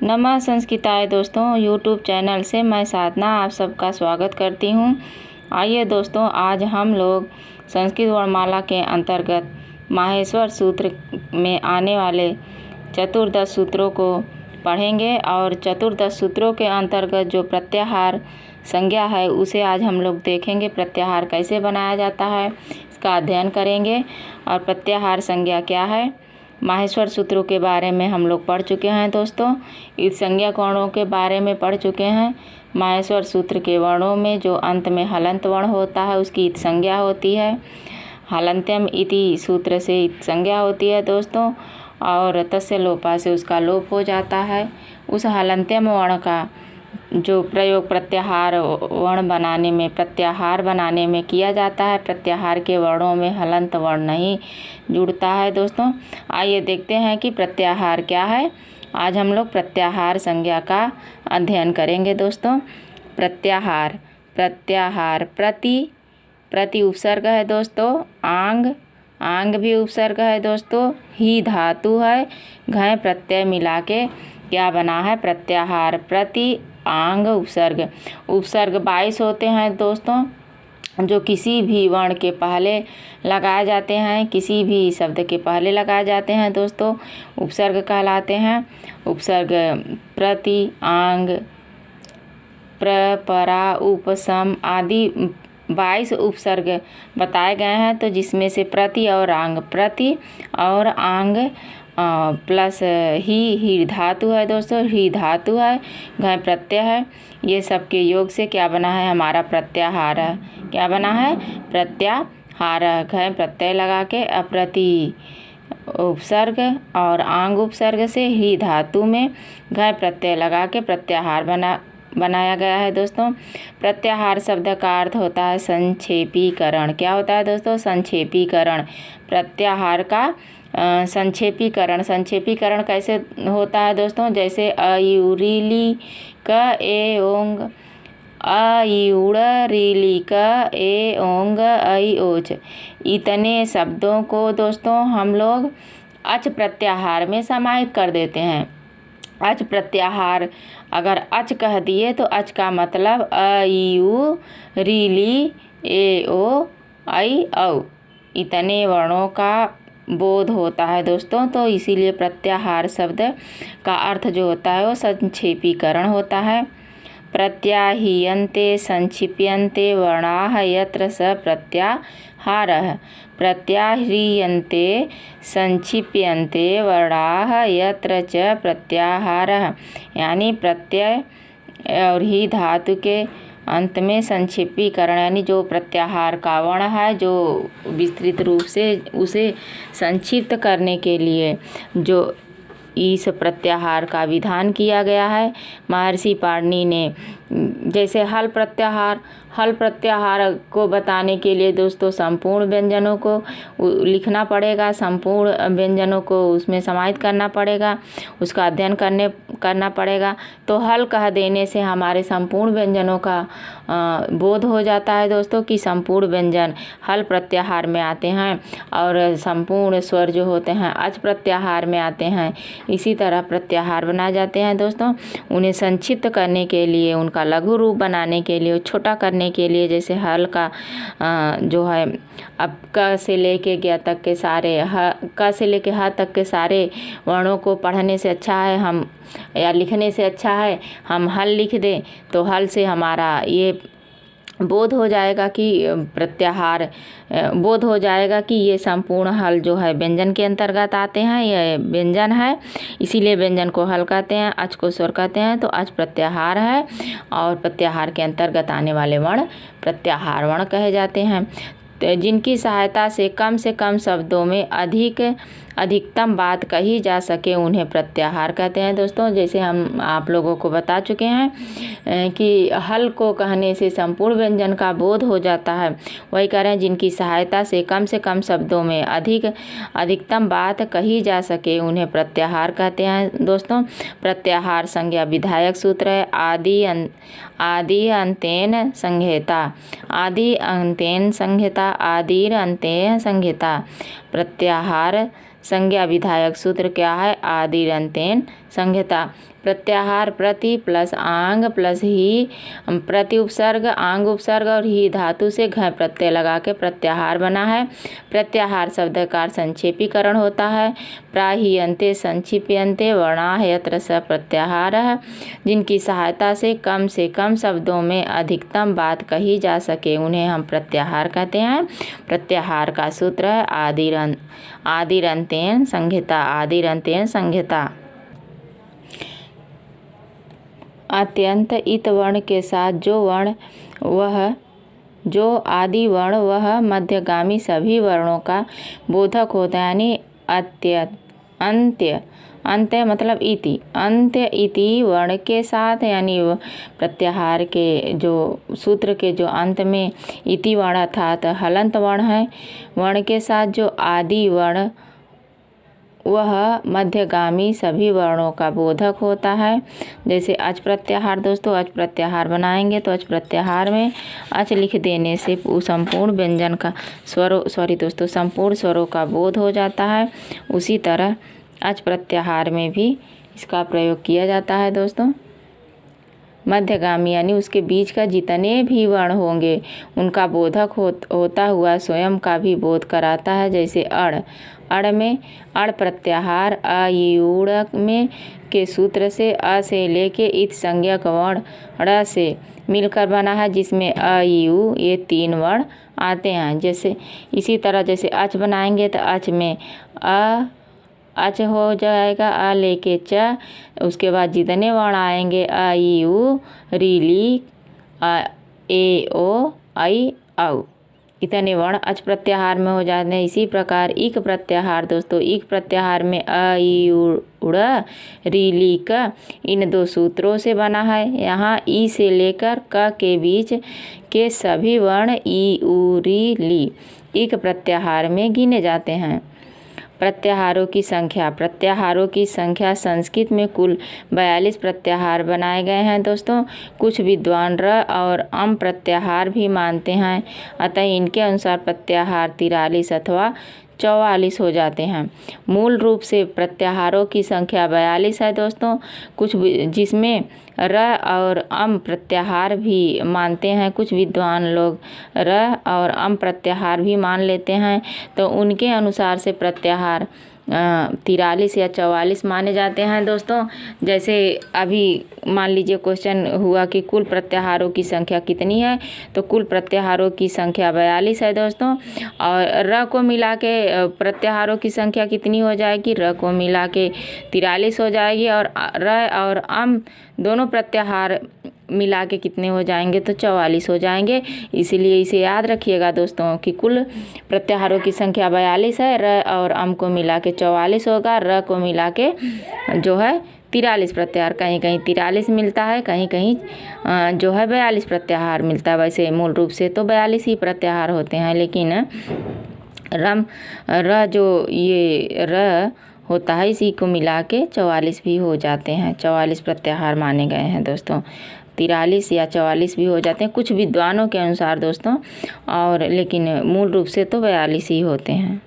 नमः संस्कृताय दोस्तों, यूट्यूब चैनल से मैं साधना आप सबका स्वागत करती हूँ। आइए दोस्तों, आज हम लोग संस्कृत वर्णमाला के अंतर्गत माहेश्वर सूत्र में आने वाले चतुर्दश सूत्रों को पढ़ेंगे और चतुर्दश सूत्रों के अंतर्गत जो प्रत्याहार संज्ञा है उसे आज हम लोग देखेंगे। प्रत्याहार कैसे बनाया जाता है इसका अध्ययन करेंगे और प्रत्याहार संज्ञा क्या है। माहेश्वर सूत्रों के बारे में हम लोग पढ़ चुके हैं दोस्तों। इस संज्ञा वर्णों के बारे में पढ़ चुके हैं। माहेश्वर सूत्र के वर्णों में जो अंत में हलंत वर्ण होता है उसकी इत संज्ञा होती है। हलंत्यम इति सूत्र से इत संज्ञा होती है दोस्तों, और तस्य लोपा से उसका लोप हो जाता है। उस हलंत्यम वर्ण का जो प्रयोग प्रत्याहार वर्ण बनाने में, प्रत्याहार बनाने में किया जाता है। प्रत्याहार के वर्णों में हलंत वर्ण नहीं जुड़ता है दोस्तों। आइए देखते हैं कि प्रत्याहार क्या है। आज हम लोग प्रत्याहार संज्ञा का अध्ययन करेंगे दोस्तों। प्रत्याहार प्रति उपसर्ग है दोस्तों। आंग भी उपसर्ग है दोस्तों। ही धातु है। घय प्रत्यय मिला के क्या बना है प्रत्याहार। प्रति आंग उपसर्ग 22 होते हैं दोस्तों, जो किसी भी वर्ण के पहले लगाए जाते हैं, किसी भी शब्द के पहले लगाए जाते हैं दोस्तों, उपसर्ग कहलाते हैं। उपसर्ग प्रति, आंग, परा, उपसम आदि 22 उपसर्ग बताए गए हैं। तो जिसमें से प्रति और आंग प्लस ही धातु है दोस्तों। ही धातु है, घय प्रत्यय है। ये सब के योग से क्या बना है हमारा प्रत्याहार है। क्या बना है प्रत्याहार। घय प्रत्यय लगा के अप्रति उपसर्ग और आंग उपसर्ग से ही धातु में घय प्रत्यय लगा के प्रत्याहार बनाया गया है दोस्तों। प्रत्याहार शब्द का अर्थ होता है संक्षेपीकरण। क्या होता है दोस्तों? संक्षेपीकरण। प्रत्याहार का संक्षेपीकरण कैसे होता है दोस्तों? जैसे अयुरीली क ए ओंग, अयुड़ रीली क ए ओंग ऐ ओच, इतने शब्दों को दोस्तों हम लोग अच प्रत्याहार में समाहित कर देते हैं। अच प्रत्याहार अगर अच कह दिए तो अच का मतलब अयु रीली ए ओ ऐ औ, इतने वर्णों का बोध होता है दोस्तों। तो इसीलिए प्रत्याहार शब्द का अर्थ जो होता है वो संक्षेपीकरण होता है। प्रत्याह्रियन्ते संक्षिप्यन्ते वर्णाः यत्र स प्रत्याहारः। प्रत्याह्रियन्ते संक्षिप्यन्ते वर्णाः यत्र च प्रत्याहारः, यानी प्रत्यय और ही धातु के अंत में संक्षेपीकरण यानी जो प्रत्याहार का वर्ण है, जो विस्तृत रूप से उसे संक्षिप्त करने के लिए जो इस प्रत्याहार का विधान किया गया है महर्षि पाणिनि ने। जैसे हल प्रत्याहार को बताने के लिए दोस्तों संपूर्ण व्यंजनों को लिखना पड़ेगा, संपूर्ण व्यंजनों को उसमें समाहित करना पड़ेगा, उसका अध्ययन करना पड़ेगा। तो हल कह देने से हमारे संपूर्ण व्यंजनों का बोध हो जाता है दोस्तों कि संपूर्ण व्यंजन हल प्रत्याहार में आते हैं और संपूर्ण स्वर जो होते हैं अच प्रत्याहार में आते हैं। इसी तरह प्रत्याहार बनाए जाते हैं दोस्तों। उन्हें संक्षिप्त करने के लिए, उनका लघु रूप बनाने के लिए, छोटा करने के लिए, जैसे हल का जो है अब क से लेके ग तक के सारे क से लेके ह तक के सारे वर्णों को पढ़ने से अच्छा है हम, या लिखने से अच्छा है हम हल लिख दें। तो हल से हमारा ये बोध हो जाएगा कि प्रत्याहार बोध हो जाएगा कि ये संपूर्ण हल जो है व्यंजन के अंतर्गत आते हैं, ये व्यंजन है, इसीलिए व्यंजन को हल कहते हैं, अच को स्वर कहते हैं। तो अच प्रत्याहार है और प्रत्याहार के अंतर्गत आने वाले वर्ण प्रत्याहार वर्ण कहे जाते हैं। जिनकी सहायता से कम शब्दों में अधिकतम बात कही जा सके उन्हें प्रत्याहार कहते हैं दोस्तों। जैसे हम आप लोगों को बता चुके हैं कि हल को कहने से संपूर्ण व्यंजन का बोध हो जाता है, वही कह रहे हैं जिनकी सहायता से कम शब्दों में अधिकतम बात कही जा सके उन्हें प्रत्याहार कहते हैं दोस्तों। प्रत्याहार संज्ञा विधायक सूत्र है। आदि अंतेन संहिता। प्रत्याहार संज्ञा विधायक सूत्र क्या है? आदिर अंतेन संहिता। प्रत्याहार प्रति प्लस आंग प्लस ही, प्रति उपसर्ग आंग उपसर्ग और ही धातु से घ प्रत्यय लगा के प्रत्याहार बना है। प्रत्याहार शब्द का संक्षेपीकरण होता है। प्राहियन्ते संक्षिप्यन्ते वर्णाः यत्र स प्रत्याहारः, जिनकी सहायता से कम शब्दों में अधिकतम बात कही जा सके उन्हें हम प्रत्याहार कहते हैं। प्रत्याहार का सूत्र है आदिरन्तेन संहिता। अत्यंत इत वर्ण के साथ जो आदि वर्ण वह मध्यगामी सभी वर्णों का बोधक होता है, यानी अंत्य मतलब इति, अंत्य इति वर्ण के साथ, यानी प्रत्याहार के जो सूत्र के जो अंत में इति वर्ण अर्थात हलंत वर्ण है, वर्ण के साथ जो आदि वर्ण वह मध्यगामी सभी वर्णों का बोधक होता है। जैसे अच प्रत्याहार दोस्तों, अच प्रत्याहार बनाएंगे तो अच प्रत्याहार में अच लिख देने से संपूर्ण व्यंजन का संपूर्ण स्वरों का बोध हो जाता है। उसी तरह अच प्रत्याहार में भी इसका प्रयोग किया जाता है दोस्तों। मध्यगामी यानी उसके बीच का जितने भी वर्ण होंगे उनका बोधक होता हुआ स्वयं का भी बोध कराता है। जैसे अड़ में अड़ प्रत्याहार अयुड़ में के सूत्र से अ से लेके इत संज्ञक वर्ण ड़ से मिलकर बना है, जिसमें अ यू ये 3 वर्ण आते हैं। जैसे इसी तरह जैसे अच बनाएंगे तो अच में अच हो जाएगा, अ लेके च, उसके बाद जितने वर्ण आएंगे अ यू रीली ए ओ आई औ, इतने वर्ण अच प्रत्याहार में हो जाते हैं। इसी प्रकार इक प्रत्याहार दोस्तों, इक प्रत्याहार में अ उड़ रीली क इन 2 सूत्रों से बना है। यहाँ ई से लेकर क के बीच के सभी वर्ण ई उ री ली इक प्रत्याहार में गिने जाते हैं। प्रत्याहारों की संख्या संस्कृत में कुल 42 प्रत्याहार बनाए गए हैं दोस्तों। कुछ विद्वान र और अम प्रत्याहार भी मानते हैं, अतः इनके अनुसार प्रत्याहार 43 अथवा 44 हो जाते हैं। मूल रूप से प्रत्याहारों की संख्या 42 है दोस्तों। कुछ जिसमें र और अम प्रत्याहार भी मानते हैं, कुछ विद्वान लोग र और अम प्रत्याहार भी मान लेते हैं, तो उनके अनुसार से प्रत्याहार 43 या 44 माने जाते हैं दोस्तों। जैसे अभी मान लीजिए क्वेश्चन हुआ कि कुल प्रत्याहारों की संख्या कितनी है, तो कुल प्रत्याहारों की संख्या 42 है दोस्तों। और र को मिला के प्रत्याहारों की संख्या कितनी हो जाएगी, र को मिला के 43 हो जाएगी, और र और अम दोनों प्रत्याहार मिला के कितने हो जाएंगे, तो 44 हो जाएंगे। इसीलिए इसे याद रखिएगा दोस्तों कि कुल प्रत्याहारों की संख्या 42 है, र और अम को मिला के 44 होगा, र को मिला के जो है 43 प्रत्याहार, कहीं कहीं 43 मिलता है, कहीं कहीं जो है 42 प्रत्याहार मिलता है। वैसे मूल रूप से तो 42 ही प्रत्याहार होते हैं, लेकिन र जो ये र होता है इसी को मिला के 44 भी हो जाते हैं। 44 प्रत्याहार माने गए हैं दोस्तों, 43 या 44 भी हो जाते हैं कुछ विद्वानों के अनुसार दोस्तों, और लेकिन मूल रूप से तो 42 ही होते हैं।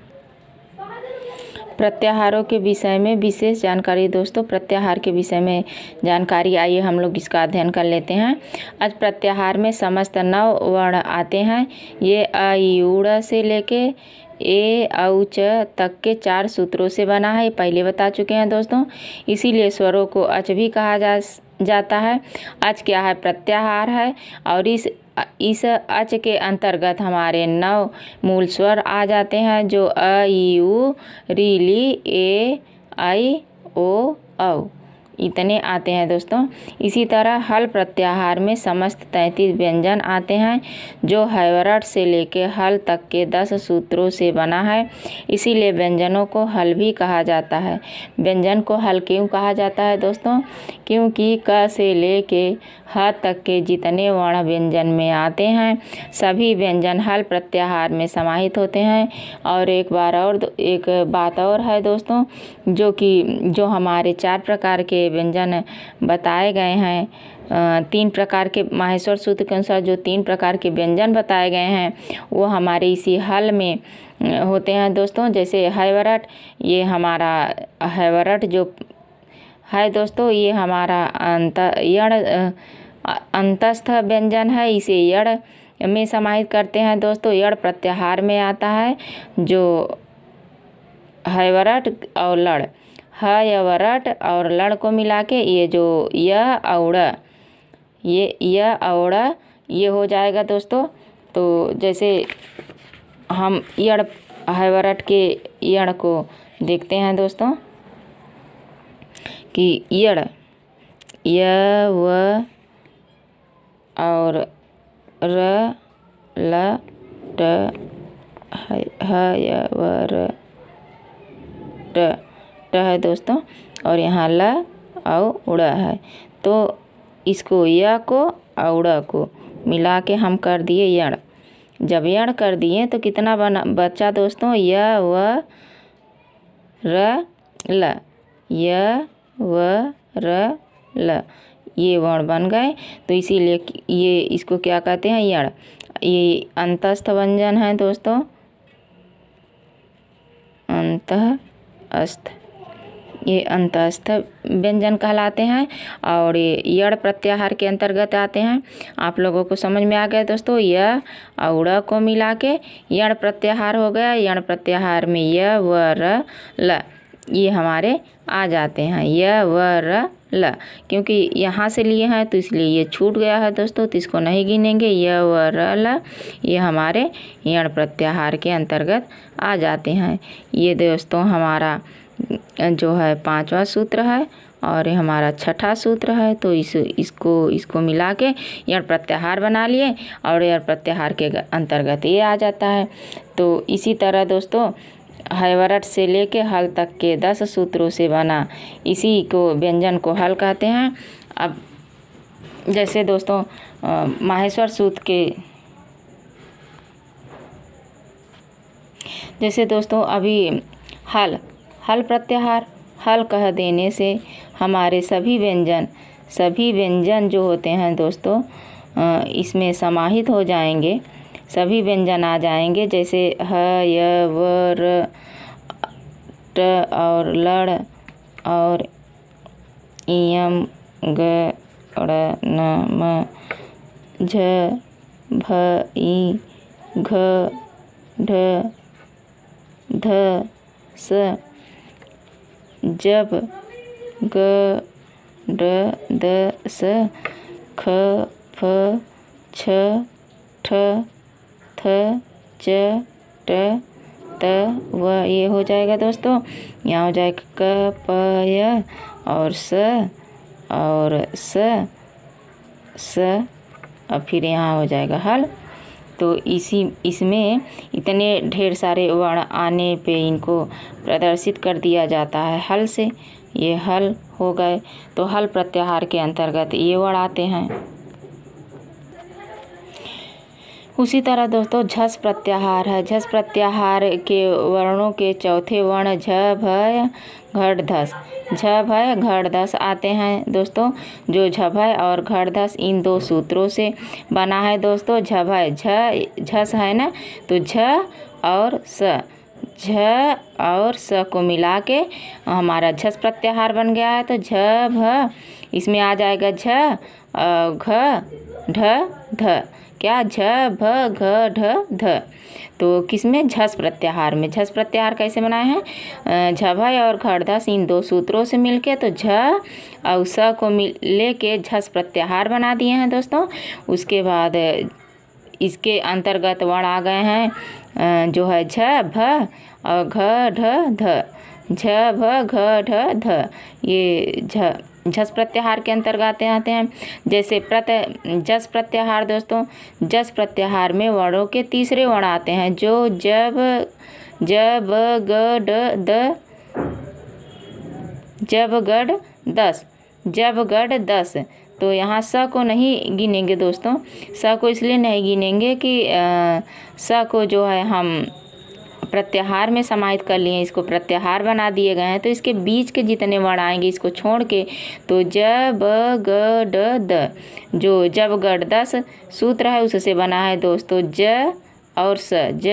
प्रत्याहारों के विषय में विशेष जानकारी दोस्तों, प्रत्याहार के विषय में जानकारी, आइए हम लोग इसका अध्ययन कर लेते हैं। आज प्रत्याहार में समस्त 9 वर्ण आते हैं। ये अ युड़ से लेके ए औ च तक के 4 सूत्रों से बना है, पहले बता चुके हैं दोस्तों। इसीलिए स्वरों को अच भी कहा जाता है। अच क्या है, प्रत्याहार है, और इस अच के अंतर्गत हमारे 9 मूल स्वर आ जाते हैं, जो अ यू री ली ए आई ओ औ इतने आते हैं दोस्तों। इसी तरह हल प्रत्याहार में समस्त 33 व्यंजन आते हैं, जो हैवरट से लेके हल तक के 10 सूत्रों से बना है। इसीलिए व्यंजनों को हल भी कहा जाता है। व्यंजन को हल क्यों कहा जाता है दोस्तों, क्योंकि क से लेके ह तक के जितने वर्ण व्यंजन में आते हैं सभी व्यंजन हल प्रत्याहार में समाहित होते हैं। और एक बात और है दोस्तों, जो हमारे 4 प्रकार के व्यंजन बताए गए हैं, 3 प्रकार के माहेश्वर सूत्र के अनुसार जो 3 प्रकार के व्यंजन बताए गए हैं वो हमारे इसी हल में होते हैं दोस्तों। जैसे हैवरट, ये हमारा हैवरट जो है दोस्तों, ये हमारा अंतस्थ व्यंजन है, इसे यड़ में समाहित करते हैं दोस्तों। यड़ प्रत्याहार में आता है, जो हैवरट और लड़, हैवरट और लड़ को मिला के ये जो य औड़ा, ये हो जाएगा दोस्तों। तो जैसे हम यड़ हैवरट के यड़ को देखते हैं दोस्तों कि यड़ य व और र ल ट ट है दोस्तों, और यहाँ ल और उड़ा है। तो इसको य को औड़ा को मिला के हम कर दिए यड़। जब यड़ कर दिए तो कितना बचा दोस्तों, य व र ल, य व र ल, ये वर्ण बन गए। तो इसीलिए ये इसको क्या कहते हैं, यड़। ये अंतस्थ व्यंजन है दोस्तों, अंतस्थ, ये अंतस्थ व्यंजन कहलाते हैं और ये यड़ प्रत्याहार के अंतर्गत आते हैं। आप लोगों को समझ में आ गया दोस्तों। य और को मिला के यड़ प्रत्याहार हो गया। यड़ प्रत्याहार में य व र ल ये हमारे आ जाते हैं, य व र ल। क्योंकि यहाँ से लिए हैं तो इसलिए ये छूट गया है दोस्तों, तो इसको नहीं गिनेंगे। य व र ल ये हमारे यड़ प्रत्याहार के अंतर्गत आ जाते हैं। ये दोस्तों हमारा जो है 5वां सूत्र है और ये हमारा 6ठा सूत्र है। तो इसको मिला के यड़ प्रत्याहार बना लिए और यड़ प्रत्याहार के अंतर्गत ये आ जाता है। तो इसी तरह दोस्तों हैवरट से लेके हल तक के 10 सूत्रों से बना इसी को व्यंजन को हल कहते हैं। अब जैसे दोस्तों माहेश्वर सूत्र के, जैसे दोस्तों अभी हल प्रत्याहार, हल कह देने से हमारे सभी व्यंजन जो होते हैं दोस्तों इसमें समाहित हो जाएंगे, सभी व्यंजन आ जाएंगे। जैसे ह य व र ट और लड़ और इयम ग ड़ न म झ भ ई घ ढ ध स जब ग ड द स ख फ छ ठ थ च ट त व ये हो जाएगा दोस्तों। यहाँ हो जाएगा क प य और स और फिर यहाँ हो जाएगा हल। तो इसमें इतने ढेर सारे वर्ण आने पे इनको प्रदर्शित कर दिया जाता है हल से। ये हल हो गए। तो हल प्रत्याहार के अंतर्गत ये वर्ण आते हैं। उसी तरह दोस्तों झस प्रत्याहार है। झस प्रत्याहार के वर्णों के चौथे वर्ण झ भय घड़धस, झ भय घड़धस आते हैं दोस्तों। जो झ भय और घड़धस इन 2 सूत्रों से बना है दोस्तों। झ भय झस है ना, तो झ और स को मिला के हमारा झस प्रत्याहार बन गया है। तो झ भ इसमें आ जाएगा झ घ ढ ध, क्या झ भ घ ढ ध। तो किसमें, झस प्रत्याहार में। झस प्रत्याहार कैसे बनाए हैं, झ भय और घड़धस इन 2 सूत्रों से मिलके तो झ और स को लेके झस प्रत्याहार बना दिए हैं दोस्तों। उसके बाद इसके अंतर्गत वर्ण आ गए हैं जो है झ भ और घ ढ ध, झ भ घ ढ ध। ये झस प्रत्याहार के अंतर्गत आते हैं। जैसे जस प्रत्याहार दोस्तों, जस प्रत्याहार में वर्णों के तीसरे वर्ण आते हैं जो जब ग ड द, जब गढ़ दस। तो यहाँ स को नहीं गिनेंगे दोस्तों। स को इसलिए नहीं गिनेंगे कि स को जो है हम प्रत्याहार में समाहित कर लिए, इसको प्रत्याहार बना दिए गए हैं। तो इसके बीच के जितने वर्ण आएंगे इसको छोड़ के तो जब ग ड द, जो जब गढ़ 10 सूत्र है उससे बना है दोस्तों। ज और स, ज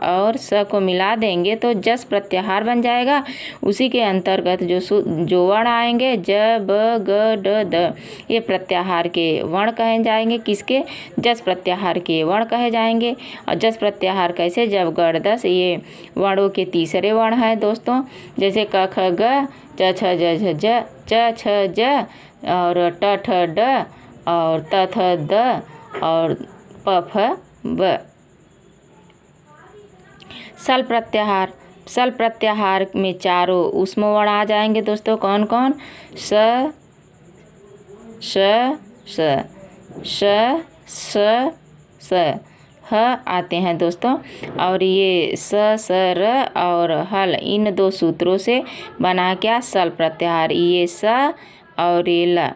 और स को मिला देंगे तो जस प्रत्याहार बन जाएगा। उसी के अंतर्गत जो वर्ण आएंगे ज, ब, ग, ड, द, ये प्रत्याहार के वर्ण कहे जाएंगे। किसके? जस प्रत्याहार के वर्ण कहे जाएंगे। और जस प्रत्याहार कैसे? जब, गढ़, दस, ये वर्णों के तीसरे वर्ण हैं दोस्तों। जैसे क, ख, ग, च, छ, ज, झ, ज, च, छ, ज, और ट, ठ, ड, और त, थ, द, और प, फ, ब। सल प्रत्याहार, सल प्रत्याहार में चारों ऊष्म वर्ण आ जाएंगे दोस्तों। कौन कौन? स, श, स, श, स, स, ह आते हैं दोस्तों। और ये स, स, र और हल, इन दो सूत्रों से बना क्या? सल प्रत्याहार। ये स और ये ल,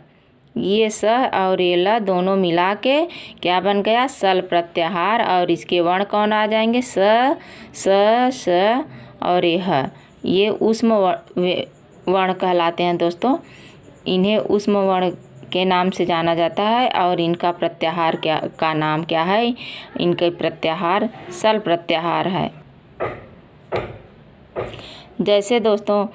ये स और ये ल दोनों मिला के क्या बन गया? सल प्रत्याहार। और इसके वर्ण कौन आ जाएंगे? स, स, और ये ह। ये ऊष्म वर्ण कहलाते हैं दोस्तों। इन्हें ऊष्म वर्ण के नाम से जाना जाता है। और इनका प्रत्याहार का नाम क्या है? इनके प्रत्याहार सल प्रत्याहार है। जैसे दोस्तों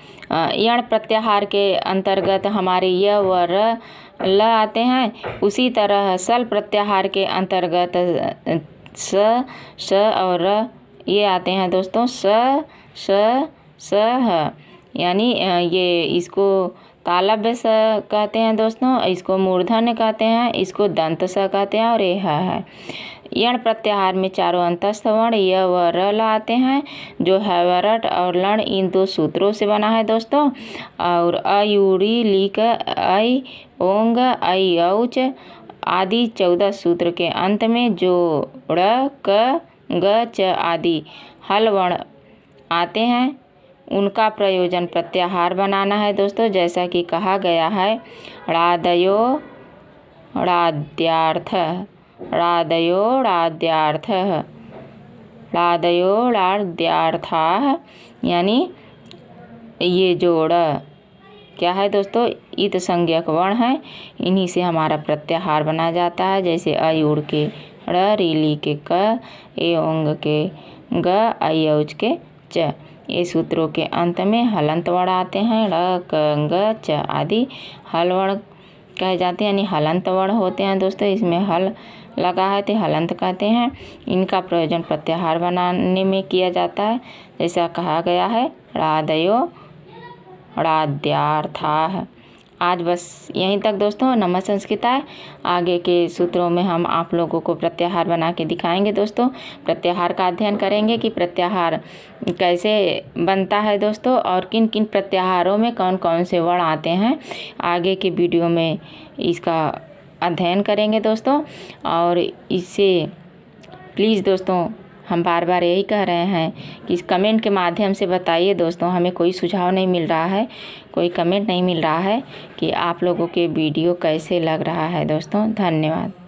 यण प्रत्याहार के अंतर्गत हमारे य व र, ल आते हैं, उसी तरह सल प्रत्याहार के अंतर्गत स, श और र ये आते हैं दोस्तों। स, श, ह, यानी ये इसको तालव्य स कहते हैं दोस्तों, इसको मूर्धन्य कहते हैं, इसको दंत स कहते हैं, और ये ह है। यण प्रत्याहार में चारों अंतस्थ वर्ण य व र ल आते हैं, जो हैवरट और लण इन दो सूत्रों से बना है दोस्तों। और अयूरी, लीक, ऐ, ओंग, ऐ, औच आदि 14 सूत्र के अंत में जो ड़, क, ग, च आदि हल वर्ण आते हैं, उनका प्रयोजन प्रत्याहार बनाना है दोस्तों। जैसा कि कहा गया है, णादयो णाद्यार्थ, णादयो णाद्यार्थ, णादयो णाद्यार्थाः, यानी ये जोड़ क्या है दोस्तों? इत संज्ञक वर्ण है। इन्हीं से हमारा प्रत्याहार बना जाता है। जैसे अयूड़ के ड़, रीली के क, ए ओंग के ग, ऐ औच के च, ये सूत्रों के अंत में हलंत वर्ण आते हैं। ड़, क, ग, च आदि हल वर्ण कहे जाते हैं, यानी हलंत वर्ण होते हैं दोस्तों। इसमें हल लगा है तो हलंत कहते हैं। इनका प्रयोजन प्रत्याहार बनाने में किया जाता है। जैसा कहा गया है, णादयो णाद्यार्थाः। आज बस यहीं तक दोस्तों। नमः संस्कृताय। आगे के सूत्रों में हम आप लोगों को प्रत्याहार बना के दिखाएंगे दोस्तों। प्रत्याहार का अध्ययन करेंगे कि प्रत्याहार कैसे बनता है दोस्तों, और किन किन प्रत्याहारों में कौन कौन से वर्ण आते हैं। आगे के वीडियो में इसका अध्ययन करेंगे दोस्तों। और इससे प्लीज़ दोस्तों हम बार बार यही कह रहे हैं कि इस कमेंट के माध्यम से बताइए दोस्तों। हमें कोई सुझाव नहीं मिल रहा है, कोई कमेंट नहीं मिल रहा है कि आप लोगों के वीडियो कैसे लग रहा है दोस्तों। धन्यवाद।